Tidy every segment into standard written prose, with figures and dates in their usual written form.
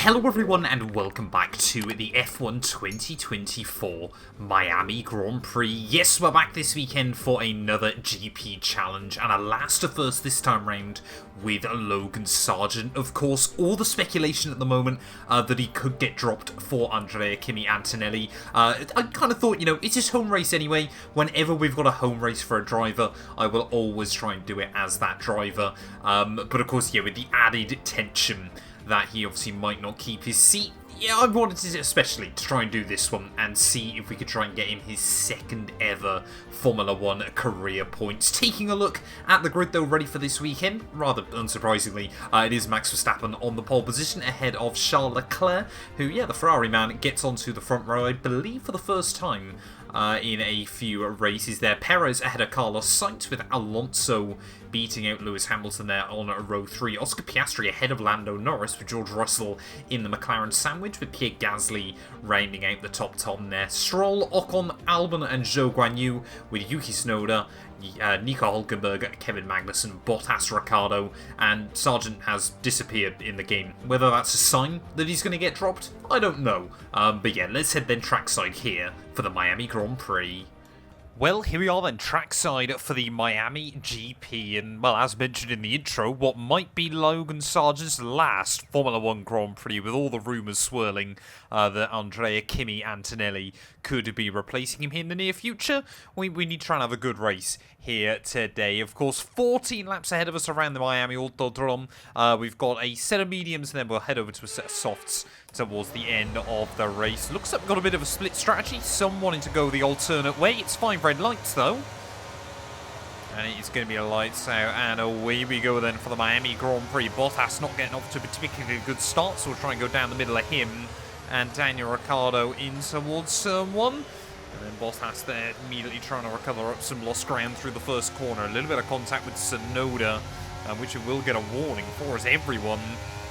Hello everyone and welcome back to the F1 2024 Miami Grand Prix. Yes, we're back this weekend for another GP challenge and a last to first this time round with Logan Sargent. Of course, all the speculation at the moment that he could get dropped for Andrea Kimi Antonelli. I kind of thought, you know, it's his home race anyway. Whenever we've got a home race for a driver, I will always try and do it as that driver. But of course, yeah, with the added tension that he obviously might not keep his seat. Yeah, I wanted to especially to try and do this one and see if we could try and get him his second ever Formula 1 career points. Taking a look at the grid though, ready for this weekend, rather unsurprisingly, it is Max Verstappen on the pole position ahead of Charles Leclerc, who, yeah, the Ferrari man gets onto the front row, I believe for the first time in a few races there. Perez ahead of Carlos Sainz with Alonso beating out Lewis Hamilton there on row 3. Oscar Piastri ahead of Lando Norris with George Russell in the McLaren sandwich with Pierre Gasly rounding out the top 10 there. Stroll, Ocon, Albon and Zhou Guanyu with Yuki Tsunoda, Nico Hülkenberg, Kevin Magnussen, Bottas, Ricciardo, and Sargent has disappeared in the game. Whether that's a sign that he's going to get dropped, I don't know. But yeah, let's head then trackside here for the Miami Grand Prix. Well, here we are then, trackside for the Miami GP, and, well, as mentioned in the intro, what might be Logan Sargent's last Formula 1 Grand Prix, with all the rumours swirling that Andrea Kimi Antonelli could be replacing him here in the near future. We need to try and have a good race here today. Of course, 14 laps ahead of us around the Miami Autodrome. We've got a set of mediums, and then we'll head over to a set of softs towards the end of the race. Looks like we've got a bit of a split strategy. Some wanting to go the alternate way. It's 5 red lights though. And it's going to be a lights out, and away we go then for the Miami Grand Prix. Bottas not getting off to a particularly good start, so we'll try and go down the middle of him and Daniel Ricciardo in towards turn 1. And then Bottas there immediately trying to recover up some lost ground through the first corner. A little bit of contact with Tsunoda, which will get a warning for us everyone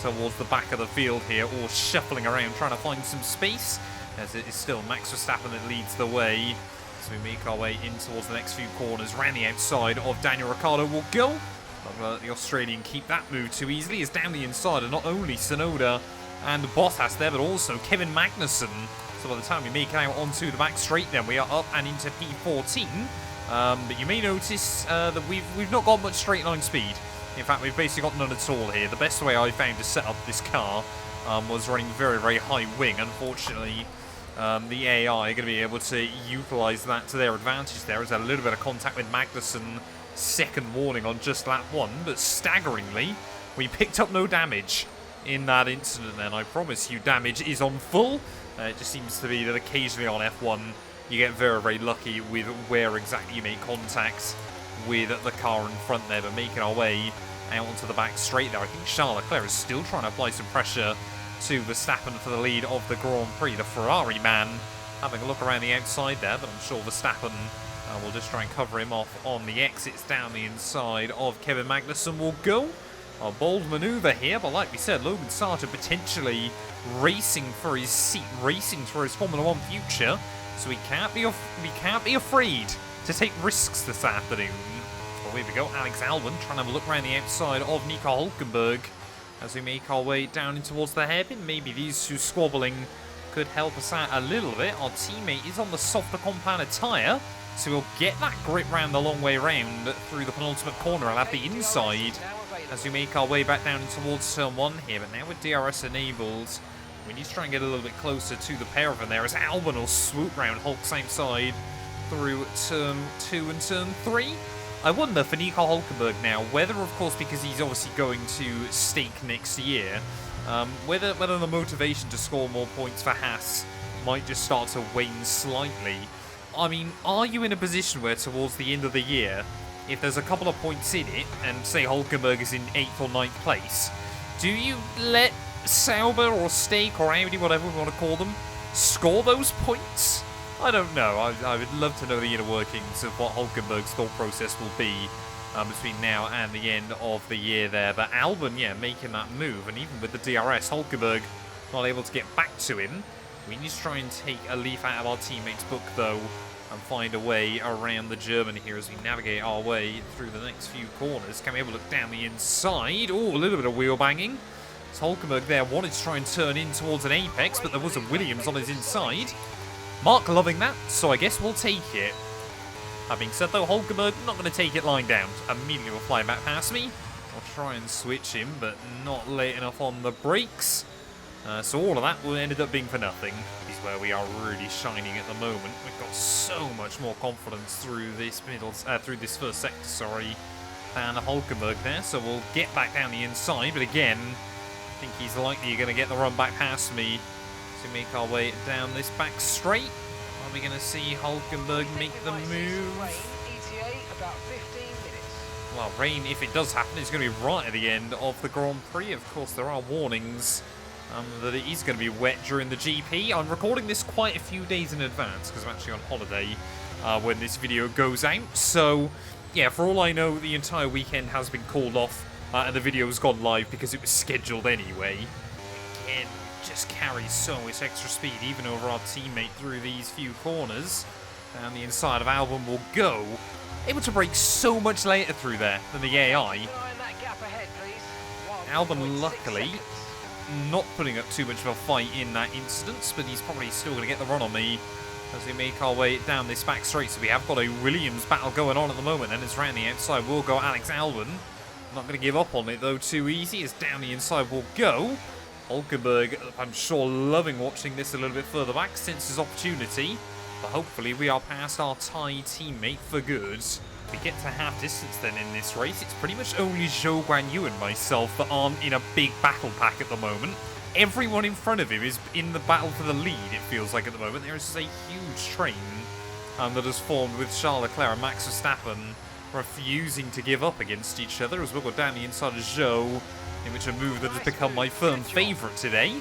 towards the back of the field here, or shuffling around trying to find some space, as it is still Max Verstappen that leads the way. So we make our way in towards the next few corners. Round the outside of Daniel Ricciardo will go. Not going to let the Australian keep that move too easily. It's down the inside, and not only Tsunoda and Bottas there, but also Kevin Magnussen. So by the time we make it out onto the back straight, then we are up and into P14. But you may notice that we've not got much straight line speed. In fact, we've basically got none at all here. The best way I found to set up this car was running very, very high wing. Unfortunately, the AI are going to be able to utilise that to their advantage. There is a little bit of contact with Magnussen. Second warning on just lap 1, but staggeringly, we picked up no damage in that incident, and I promise you damage is on full. It just seems to be that occasionally on F1 you get very, very lucky with where exactly you make contact with the car in front there. But making our way out onto the back straight there, I think Charles Leclerc is still trying to apply some pressure to Verstappen for the lead of the Grand Prix. The Ferrari man having a look around the outside there, but I'm sure Verstappen will just try and cover him off on the exits down the inside of Kevin Magnussen will go. A bold manoeuvre here, but like we said, Logan Sargent potentially racing for his seat, racing for his Formula 1 future, so we can't be afraid to take risks this afternoon. Well, here we go, Alex Albon trying to have a look around the outside of Nico Hülkenberg as we make our way down in towards the hairpin. Maybe these two squabbling could help us out a little bit. Our teammate is on the softer compounded tyre, so we'll get that grip round the long way round through the penultimate corner. I'll have the inside as we make our way back down towards turn 1 here. But now with DRS enabled, we need to try and get a little bit closer to the pair of them there, as Albon will swoop round Hulk's same side through turn 2 and turn 3. I wonder for Nico Hülkenberg now, whether, of course, because he's obviously going to stake next year, whether the motivation to score more points for Haas might just start to wane slightly. I mean, are you in a position where towards the end of the year, if there's a couple of points in it, and say Hülkenberg is in 8th or 9th place, do you let Sauber or Stake or Audi, whatever we want to call them, score those points? I don't know. I would love to know the inner workings of what Hülkenberg's thought process will be between now and the end of the year there. But Albon, yeah, making that move, and even with the DRS, Hülkenberg not able to get back to him. We need to try and take a leaf out of our teammate's book, though, and find a way around the German here as we navigate our way through the next few corners. Can we have a look down the inside? Oh, a little bit of wheel banging. Hulkenberg there wanted to try and turn in towards an apex, but there was a Williams on his inside. Mark loving that, so I guess we'll take it. Having said though, Hulkenberg not going to take it lying down. Immediately will fly back past me. I'll try and switch him, but not late enough on the brakes. So all of that will ended up being for nothing. Is where we are really shining at the moment. We've got so much more confidence through this this first sector, sorry, than Hulkenberg there. So we'll get back down the inside, but again, I think he's likely going to get the run back past me to make our way down this back straight. Are we going to see Hulkenberg make the move? Well, rain, if it does happen, is going to be right at the end of the Grand Prix. Of course, there are warnings that it is going to be wet during the GP. I'm recording this quite a few days in advance because I'm actually on holiday when this video goes out. So, yeah, for all I know, the entire weekend has been called off and the video has gone live because it was scheduled anyway. Again, just carries so much extra speed, even over our teammate through these few corners. Down the inside of Albon will go. Able to brake so much later through there than the AI. Albon, luckily, not putting up too much of a fight in that instance, but he's probably still going to get the run on me as we make our way down this back straight. So we have got a Williams battle going on at the moment, and it's round the outside will go Alex Albon. Not going to give up on it though too easy, as down the inside will go. Hulkenberg, I'm sure, loving watching this a little bit further back since his opportunity. But hopefully we are past our Thai teammate for good. We get to half distance then in this race. It's pretty much only Zhou Guanyu and myself that aren't in a big battle pack at the moment. Everyone in front of him is in the battle for the lead, it feels like at the moment. There is just a huge train that has formed with Charles Leclerc and Max Verstappen refusing to give up against each other as we'll go down the inside of Zhou, in which a move that has become my firm favourite today.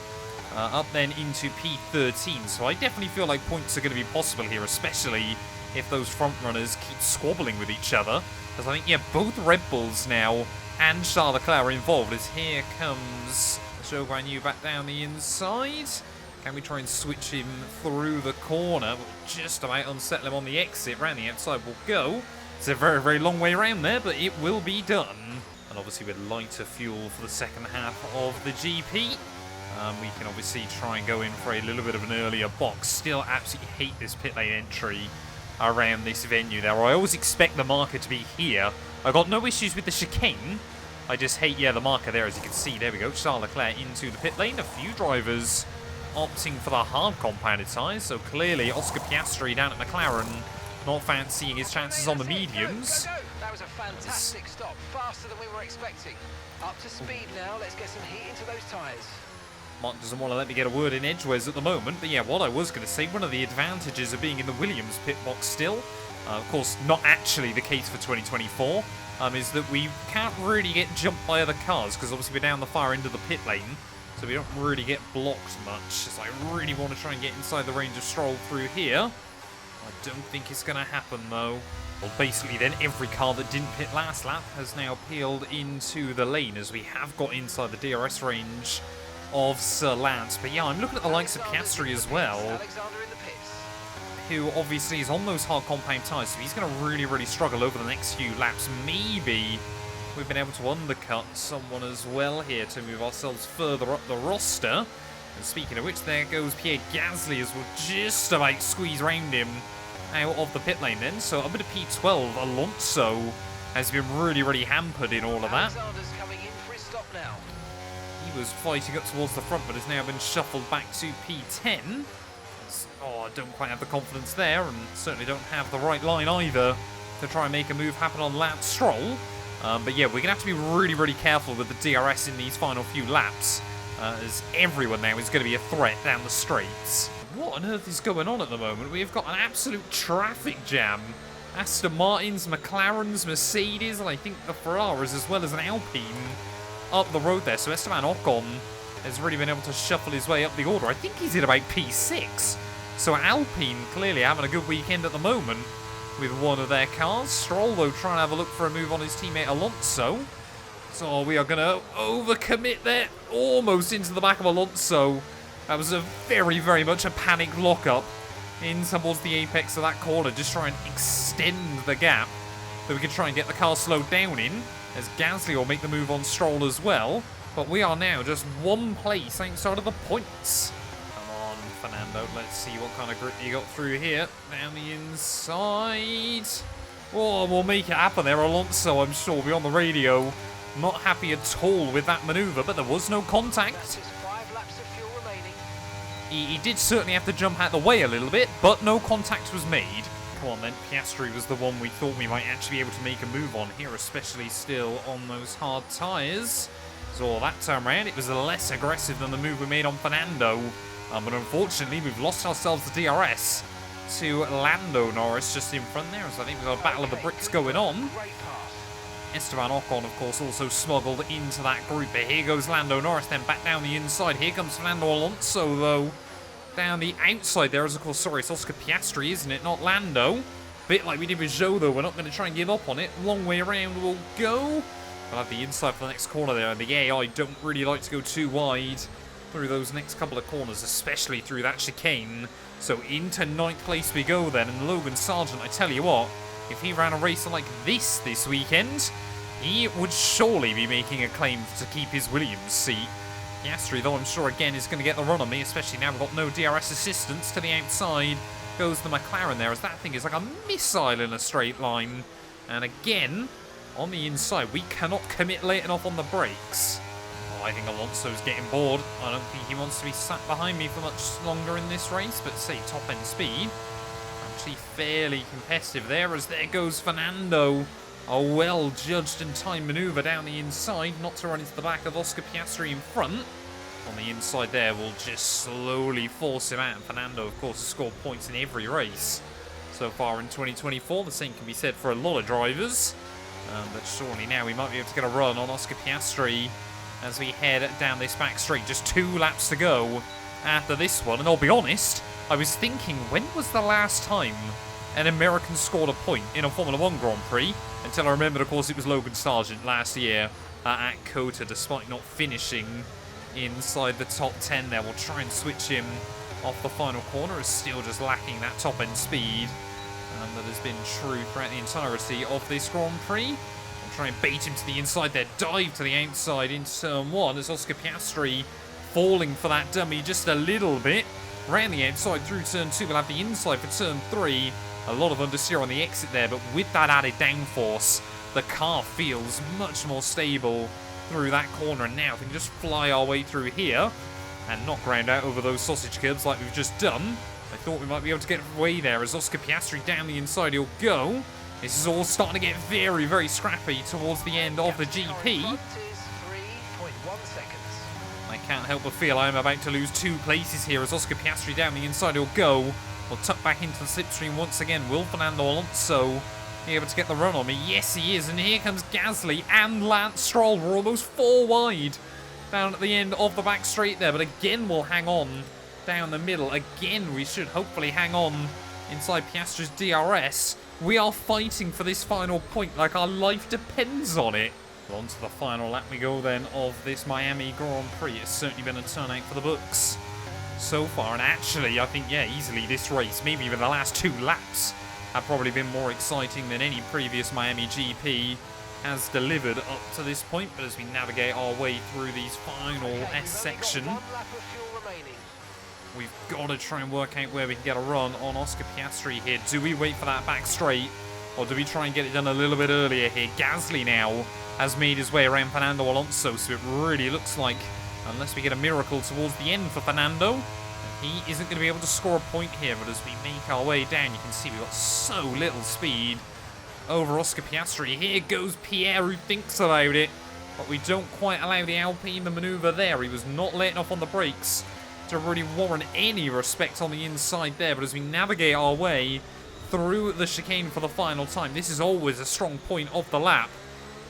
Up then into P13, so I definitely feel like points are going to be possible here, especially if those front runners keep squabbling with each other. Because I think, yeah, both Red Bulls now and Charles Leclerc are involved, as here comes Zhou Guanyu back down the inside. Can we try and switch him through the corner? We'll just about unsettle him on the exit. Round the outside will go. It's a very, very long way around there, but it will be done. And obviously with lighter fuel for the second half of the GP, we can obviously try and go in for a little bit of an earlier box. Still absolutely hate this pit lane entry around this venue there. I always expect the marker to be here. I got no issues with the chicane. I just hate, yeah, the marker there. As you can see, there we go. Charles Leclerc into the pit lane. A few drivers opting for the hard compounded tyres. So clearly Oscar Piastri down at McLaren not fancying his chances on the mediums. That was a fantastic stop. Faster than we were expecting. Up to speed now. Let's get some heat into those tyres. Mark doesn't want to let me get a word in edgeways at the moment, but yeah, what I was going to say, one of the advantages of being in the Williams pit box still, of course not actually the case for 2024, is that we can't really get jumped by other cars, because obviously we're down the far end of the pit lane, so we don't really get blocked much. So I really want to try and get inside the range of Stroll through here. I don't think it's going to happen though. Well, basically then, every car that didn't pit last lap has now peeled into the lane, as we have got inside the DRS range of Sir Lance. But yeah, I'm looking at the likes of Piastri as well, who obviously is on those hard compound tyres, so he's going to really, really struggle over the next few laps. Maybe we've been able to undercut someone as well here to move ourselves further up the roster. And speaking of which, there goes Pierre Gasly as we'll just about squeeze round him out of the pit lane then. So a bit of P12, Alonso has been really, really hampered in all of that. He was fighting up towards the front, but has now been shuffled back to P10. Oh, I don't quite have the confidence there, and certainly don't have the right line either to try and make a move happen on Lance Stroll. But yeah, we're going to have to be really, really careful with the DRS in these final few laps, as everyone now is going to be a threat down the straights. What on earth is going on at the moment? We've got an absolute traffic jam. Aston Martins, McLarens, Mercedes, and I think the Ferraris, as well as an Alpine, up the road there. So Esteban Ocon has really been able to shuffle his way up the order. I think he's in about P6. So Alpine clearly having a good weekend at the moment with one of their cars. Stroll, though, trying to have a look for a move on his teammate Alonso. So we are going to overcommit there, almost into the back of Alonso. That was a very, very much a panic lock-up in towards the apex of that corner. Just try and extend the gap that we can try and get the car slowed down in, as Gasly will make the move on Stroll as well. But we are now just one place outside of the points. Come on, Fernando. Let's see what kind of grip you got through here. Down the inside. Oh, we'll make it happen there. Alonso, I'm sure, will be on the radio. Not happy at all with that manoeuvre, but there was no contact. He did certainly have to jump out the way a little bit, but no contact was made. Come on then, Piastri was the one we thought we might actually be able to make a move on here, especially still on those hard tyres. So that time round, it was less aggressive than the move we made on Fernando. But unfortunately, we've lost ourselves the DRS to Lando Norris just in front there. So I think we've got a battle of the bricks going on. Esteban Ocon, of course, also smuggled into that group. But here goes Lando Norris, then back down the inside. Here comes Fernando Alonso, though. Down the outside there is, of course, sorry, it's Oscar Piastri, isn't it? Not Lando. Bit like we did with Zhou, though. We're not going to try and give up on it. Long way around we'll go. We'll have the inside for the next corner there. And the AI don't really like to go too wide through those next couple of corners, especially through that chicane. So into 9th place we go then. And Logan Sargent, I tell you what, if he ran a race like this weekend, he would surely be making a claim to keep his Williams seat. Piastri, though, I'm sure, again, is going to get the run on me, especially now we've got no DRS assistance. To the outside goes the McLaren there, as that thing is like a missile in a straight line. And again, on the inside, we cannot commit late enough on the brakes. Oh, I think Alonso's getting bored. I don't think he wants to be sat behind me for much longer in this race, but say top-end speed. Actually fairly competitive there, as there goes Fernando. A well-judged and timed manoeuvre down the inside, not to run into the back of Oscar Piastri in front. On the inside there, we'll just slowly force him out. And Fernando, of course, has scored points in every race so far in 2024. The same can be said for a lot of drivers. But surely now we might be able to get a run on Oscar Piastri as we head down this back straight. Just 2 laps to go after this one. And I'll be honest, I was thinking, when was the last time an American scored a point in a Formula 1 Grand Prix? Until I remembered, of course, it was Logan Sargent last year at COTA, despite not finishing inside the top 10 there. We'll try and switch him off the final corner. Is still just lacking that top-end speed that has been true throughout the entirety of this Grand Prix. We'll try and bait him to the inside there. Dive to the outside into turn 1 as Oscar Piastri falling for that dummy just a little bit. Round the outside through turn 2. We'll have the inside for turn 3. A lot of understeer on the exit there, but with that added downforce, the car feels much more stable through that corner. And now we can just fly our way through here and not ground out over those sausage curbs like we've just done. I thought we might be able to get away there as Oscar Piastri down the inside he'll go. This is all starting to get very, very scrappy towards the end of the GP. I can't help but feel I'm about to lose 2 places here as Oscar Piastri down the inside he'll go. We'll tuck back into the slipstream once again. Will Fernando Alonso be able to get the run on me? Yes, he is. And here comes Gasly and Lance Stroll. We're almost 4 wide down at the end of the back straight there. But again, we'll hang on down the middle. Again, we should hopefully hang on inside Piastri's DRS. We are fighting for this final point like our life depends on it. Well, on to the final lap we go then of this Miami Grand Prix. It's certainly been a turnout for the books so far, and actually I think, yeah, easily this race, maybe even the last 2 laps, have probably been more exciting than any previous Miami GP has delivered up to this point. But as we navigate our way through these final S section, we've got to try and work out where we can get a run on Oscar Piastri here. Do we wait for that back straight, or do we try and get it done a little bit earlier here? Gasly now has made his way around Fernando Alonso, so it really looks like, unless we get a miracle towards the end for Fernando, he isn't going to be able to score a point here. But as we make our way down, you can see we've got so little speed over Oscar Piastri. Here goes Pierre, who thinks about it, but we don't quite allow the Alpine the manoeuvre there. He was not late enough on the brakes to really warrant any respect on the inside there. But as we navigate our way through the chicane for the final time, this is always a strong point of the lap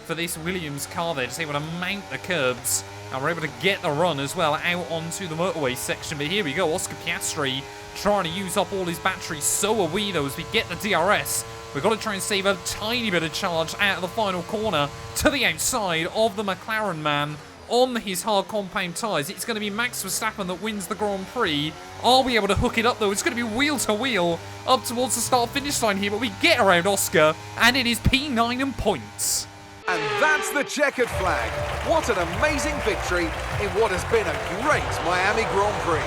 for this Williams car there, just able to mount the curbs, and we're able to get the run as well out onto the motorway section. But here we go, Oscar Piastri trying to use up all his batteries. So are we, though, as we get the DRS. We've got to try and save a tiny bit of charge out of the final corner to the outside of the McLaren man on his hard compound tyres. It's going to be Max Verstappen that wins the Grand Prix. Are we able to hook it up, though? It's going to be wheel to wheel up towards the start-finish line here, but we get around Oscar, and it is P9 and points. And that's the checkered flag. What an amazing victory in what has been a great Miami Grand Prix.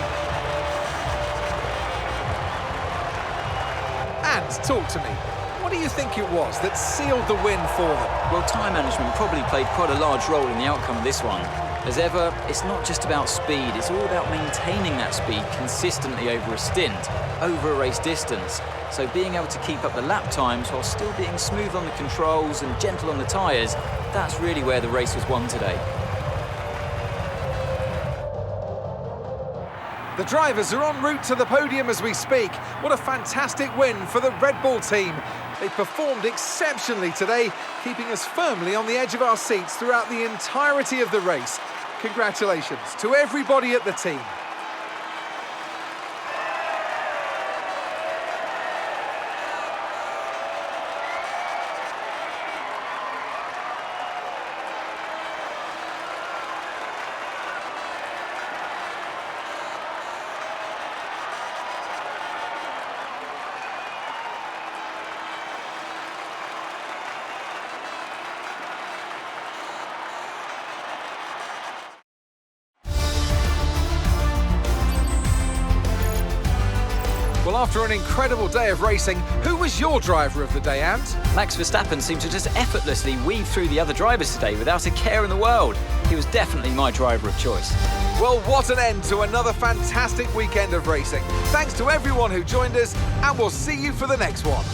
And talk to me. What do you think it was that sealed the win for them? Well, time management probably played quite a large role in the outcome of this one. As ever, it's not just about speed, it's all about maintaining that speed consistently over a stint, over a race distance. So being able to keep up the lap times while still being smooth on the controls and gentle on the tyres, that's really where the race was won today. The drivers are en route to the podium as we speak. What a fantastic win for the Red Bull team. They performed exceptionally today, keeping us firmly on the edge of our seats throughout the entirety of the race. Congratulations to everybody at the team. Well, after an incredible day of racing, who was your driver of the day, Ant? Max Verstappen seemed to just effortlessly weave through the other drivers today without a care in the world. He was definitely my driver of choice. Well, what an end to another fantastic weekend of racing. Thanks to everyone who joined us, and we'll see you for the next one.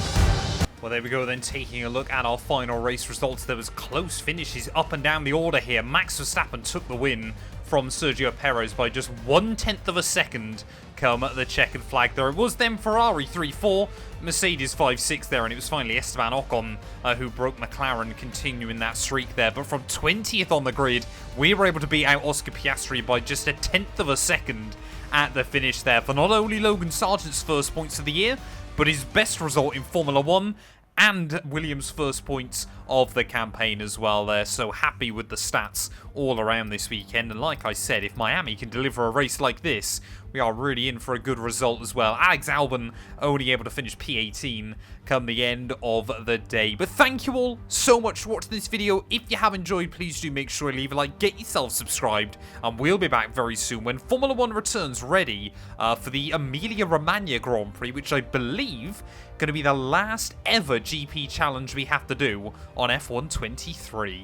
Well, there we go then, taking a look at our final race results. There was close finishes up and down the order here. Max Verstappen took the win from Sergio Perez by just 1/10 of a second come the checkered flag there. It was then Ferrari 3-4, Mercedes 5-6 there, and it was finally Esteban Ocon who broke McLaren, continuing that streak there. But from 20th on the grid, we were able to beat out Oscar Piastri by just 1/10 of a second at the finish there for not only Logan Sargent's first points of the year, but his best result in Formula 1 and Williams' first points of the campaign as well there. So happy with the stats all around this weekend. And like I said, if Miami can deliver a race like this, we are really in for a good result as well. Alex Albon only able to finish P18 come the end of the day. But thank you all so much for watching this video. If you have enjoyed, please do make sure to leave a like, get yourself subscribed, and we'll be back very soon when Formula 1 returns ready for the Emilia-Romagna Grand Prix, which I believe going to be the last ever GP challenge we have to do on F1 23.